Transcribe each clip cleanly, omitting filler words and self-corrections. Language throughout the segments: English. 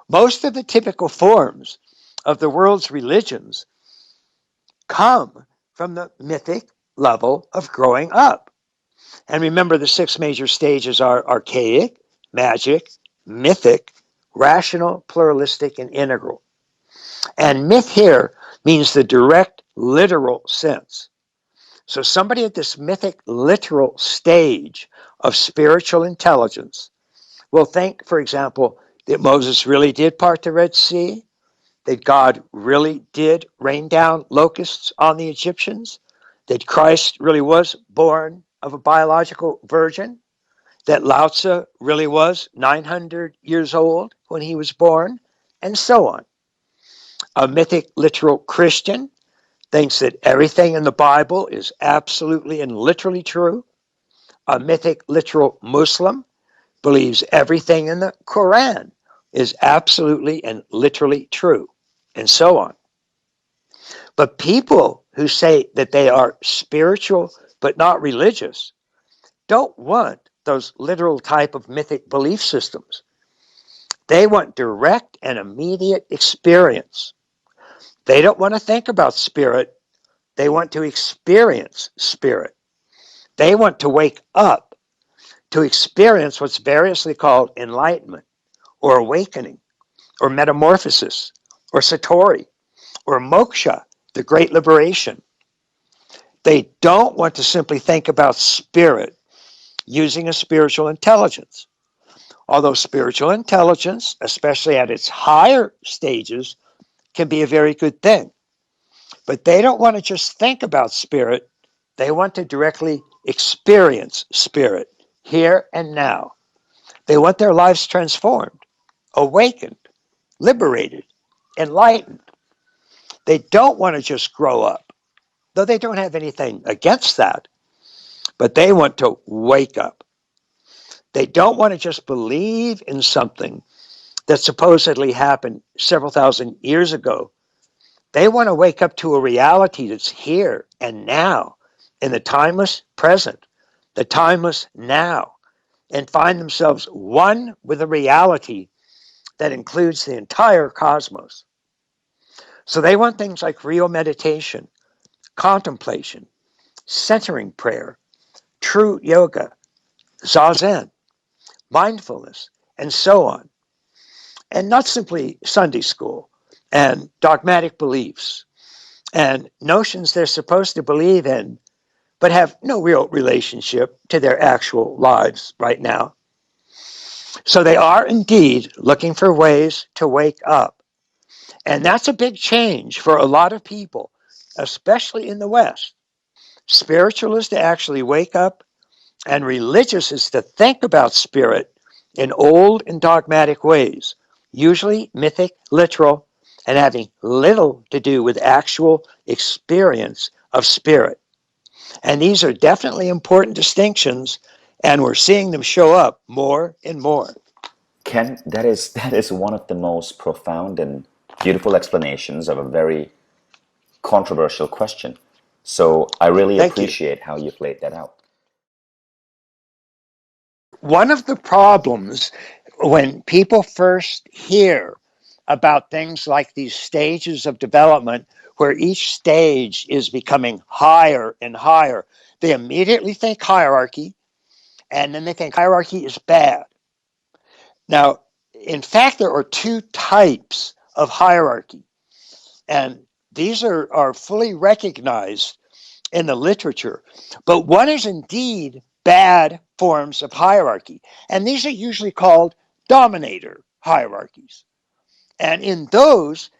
Most of the typical forms of the world's religions come from the mythic level of growing up. And remember, the six major stages are archaic, magic, mythic, rational, pluralistic, and integral. And myth here means the direct, literal sense. So somebody at this mythic, literal stage of spiritual intelligence will think, for example, that Moses really did part the Red Sea, that God really did rain down locusts on the Egyptians, that Christ really was born of a biological virgin, that Lao Tzu really was 900 years old when he was born, and so on. A mythic, literal Christian thinks that everything in the Bible is absolutely and literally true. A mythic, literal Muslim believes everything in the Quran is absolutely and literally true, and so on. But people who say that they are spiritual but not religious don't want those literal type of mythic belief systems. They want direct and immediate experience. They don't want to think about spirit. They want to experience spirit. They want to wake up to experience what's variously called enlightenment or awakening or metamorphosis or satori or moksha, the great liberation. They don't want to simply think about spirit using a spiritual intelligence. Although spiritual intelligence, especially at its higher stages, can be a very good thing. But they don't want to just think about spirit. They want to directly experience spirit here and now. They want their lives transformed, awakened, liberated, enlightened. They don't want to just grow up, though they don't have anything against that, but they want to wake up. They don't want to just believe in something that supposedly happened several thousand years ago. They want to wake up to a reality that's here and now, in the timeless present, the timeless now, and find themselves one with a reality that includes the entire cosmos. So they want things like real meditation, contemplation, centering prayer, true yoga, zazen, mindfulness, and so on. And not simply Sunday school and dogmatic beliefs and notions they're supposed to believe in, but have no real relationship to their actual lives right now. So they are indeed looking for ways to wake up. And that's a big change for a lot of people, especially in the West. Spiritual is to actually wake up, and religious is to think about spirit in old and dogmatic ways, usually mythic, literal, and having little to do with actual experience of spirit. And these are definitely important distinctions, and we're seeing them show up more and more. Ken, that is one of the most profound and beautiful explanations of a very controversial question. So I really Thank you. appreciate how you've laid that out. One of the problems when people first hear about things like these stages of development, where each stage is becoming higher and higher, they immediately think hierarchy, and then they think hierarchy is bad. Now, in fact, there are two types of hierarchy, and these are fully recognized in the literature. But one is indeed bad forms of hierarchy, and these are usually called Dominator hierarchies. And in those,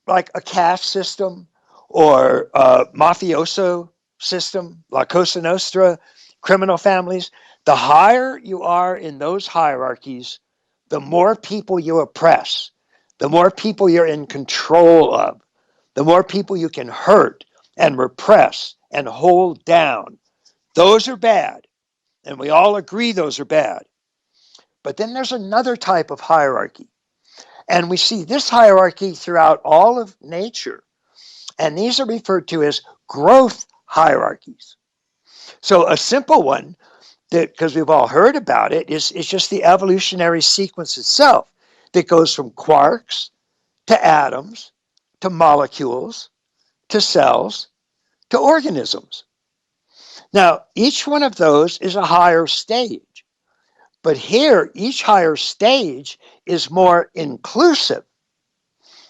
like a caste system or a mafioso system, La Cosa Nostra, criminal families, the higher you are in those hierarchies, the more people you oppress, the more people you're in control of, the more people you can hurt and repress and hold down. Those are bad, and we all agree those are bad. But then there's another type of hierarchy, and we see this hierarchy throughout all of nature, and these are referred to as growth hierarchies. So a simple one, that because we've all heard about it, is just the evolutionary sequence itself, that goes from quarks to atoms to molecules to cells to organisms. Now, each one of those is a higher stage, but here each higher stage is more inclusive.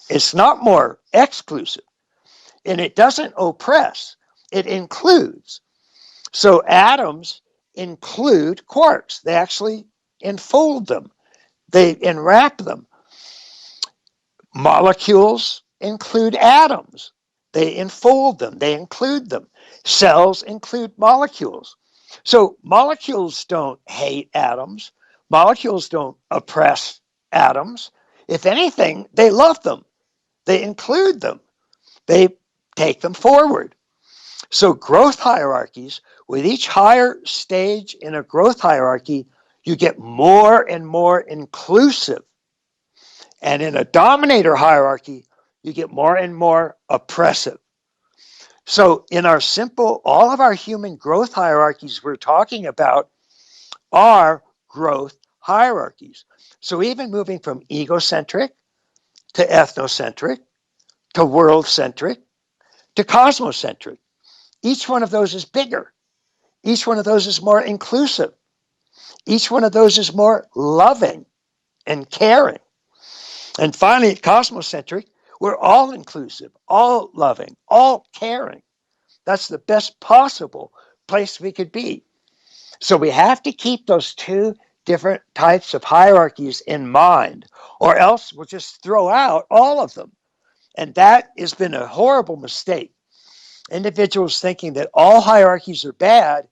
It's not more exclusive, and it doesn't oppress, it includes. So atoms include quarks. They actually enfold them, they enwrap them. Molecules include atoms. They enfold them, they include them. Cells include molecules. So molecules don't hate atoms. Molecules don't oppress atoms. If anything, they love them. They include them. They take them forward. So growth hierarchies, with each higher stage in a growth hierarchy, you get more and more inclusive. And in a dominator hierarchy, you get more and more oppressive. So in our simple, all of our human growth hierarchies we're talking about are growth hierarchies. So even moving from egocentric to ethnocentric to world-centric to cosmocentric, each one of those is bigger. Each one of those is more inclusive. Each one of those is more loving and caring. And finally, at cosmocentric, we're all inclusive, all loving, all caring. That's the best possible place we could be. So we have to keep those two different types of hierarchies in mind, or else we'll just throw out all of them. And that has been a horrible mistake. Individuals thinking that all hierarchies are bad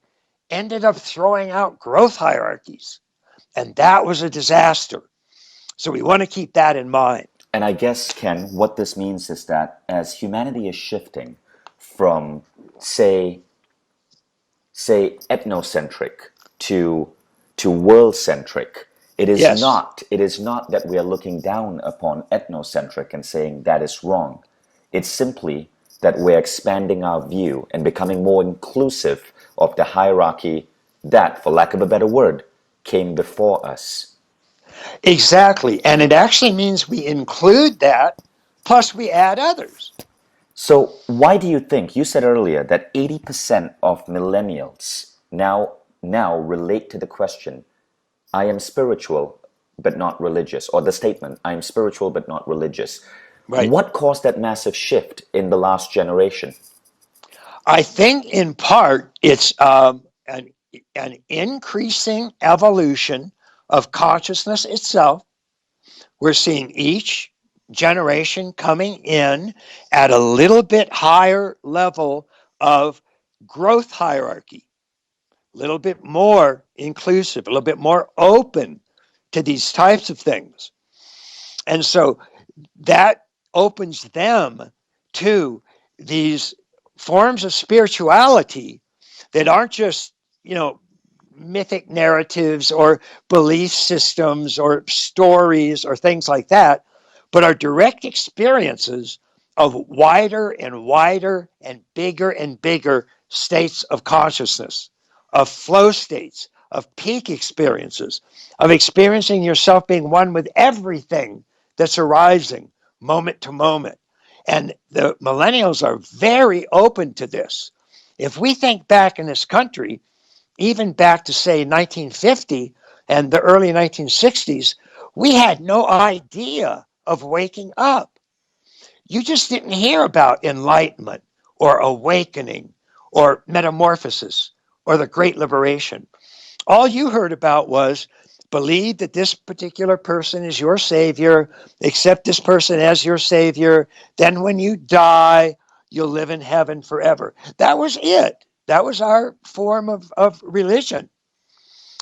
ended up throwing out growth hierarchies. And that was a disaster. So we want to keep that in mind. And I guess, Ken, what this means is that as humanity is shifting from, say ethnocentric to world-centric, it is Yes. not that we are looking down upon ethnocentric and saying that is wrong. It's simply that we're expanding our view and becoming more inclusive of the hierarchy that, for lack of a better word, came before us. Exactly. And it actually means we include that, plus we add others. So why do you think, you said earlier that 80% of millennials now relate to the question, I am spiritual but not religious, or the statement, I am spiritual but not religious. Right. What caused that massive shift in the last generation? I think in part it's an increasing evolution of consciousness itself. We're seeing each generation coming in at a little bit higher level of growth hierarchy, a little bit more inclusive, a little bit more open to these types of things. And so that opens them to these forms of spirituality that aren't just, mythic narratives or belief systems or stories or things like that, but are direct experiences of wider and wider and bigger states of consciousness, of flow states, of peak experiences, of experiencing yourself being one with everything that's arising moment to moment. And the millennials are very open to this. If we think back in this country, even back to, say, 1950 and the early 1960s, we had no idea of waking up. You just didn't hear about enlightenment or awakening or metamorphosis or the Great Liberation. All you heard about was believe that this particular person is your savior, accept this person as your savior, then when you die, you'll live in heaven forever. That was it. That was our form of religion.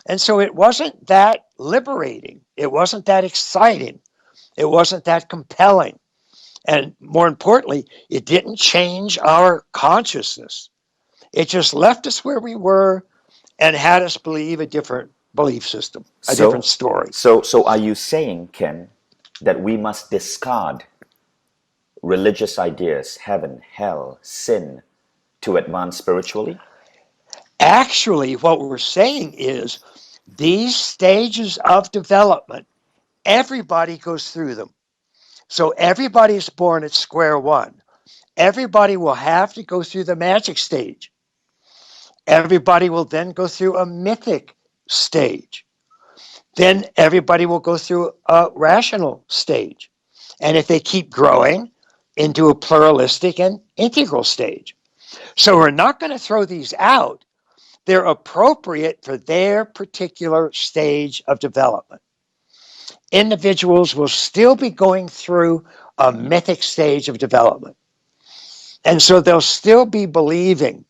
And so it wasn't that liberating. It wasn't that exciting. It wasn't that compelling. And more importantly, it didn't change our consciousness. It just left us where we were and had us believe a different belief system, a different story. So are you saying, Ken, that we must discard religious ideas, heaven, hell, sin, to advance spiritually? Actually, what we're saying is these stages of development Everybody goes through them. So everybody is born at square one. Everybody will have to go through the magic stage. Everybody will then go through a mythic stage. Then everybody will go through a rational stage. And if they keep growing, into a pluralistic and integral stage. So we're not going to throw these out. They're appropriate for their particular stage of development. Individuals will still be going through a mythic stage of development. And so they'll still be believing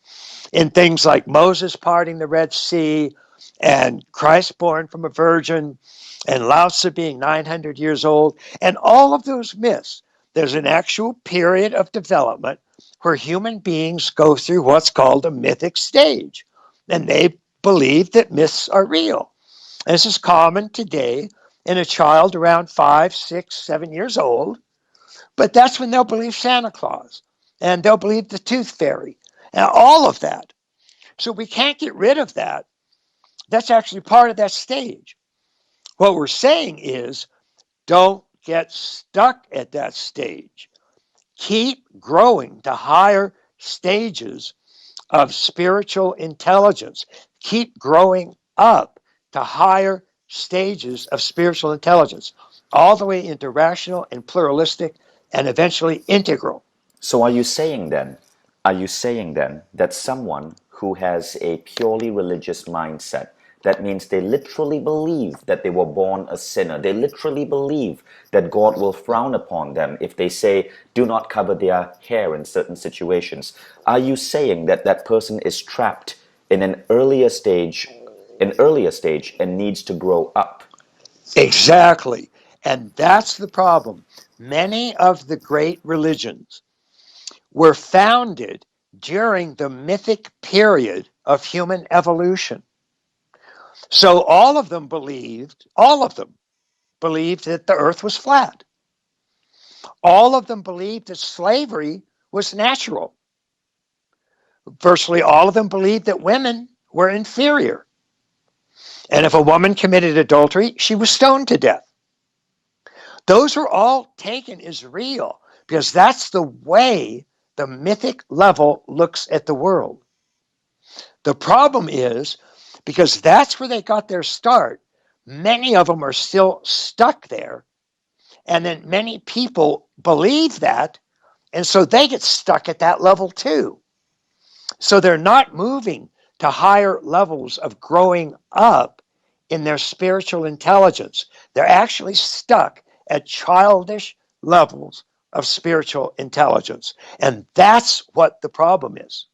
in things like Moses parting the Red Sea and Christ born from a virgin and Lao Tzu being 900 years old and all of those myths. There's an actual period of development where human beings go through what's called a mythic stage. And they believe that myths are real. And this is common today in a child around 5, 6, 7 years old. But that's when they'll believe Santa Claus and they'll believe the tooth fairy and all of that. So we can't get rid of that. That's actually part of that stage. What we're saying is don't get stuck at that stage. Keep growing to higher stages of spiritual intelligence. Keep growing up to higher stages of spiritual intelligence, all the way into rational and pluralistic and eventually integral. So are you saying then that someone who has a purely religious mindset, that means they literally believe that they were born a sinner, they literally believe that God will frown upon them if they say, do not cover their hair in certain situations, are you saying that that person is trapped in an earlier stage and needs to grow up? Exactly. And that's the problem. Many of the great religions were founded during the mythic period of human evolution. So all of them believed that the earth was flat. All of them believed that slavery was natural. Virtually all of them believed that women were inferior. And if a woman committed adultery, she was stoned to death. Those are all taken as real because that's the way the mythic level looks at the world. The problem is, because that's where they got their start, many of them are still stuck there. And then many people believe that, and so they get stuck at that level too. So they're not moving to higher levels of growing up in their spiritual intelligence. They're actually stuck at childish levels of spiritual intelligence. And that's what the problem is.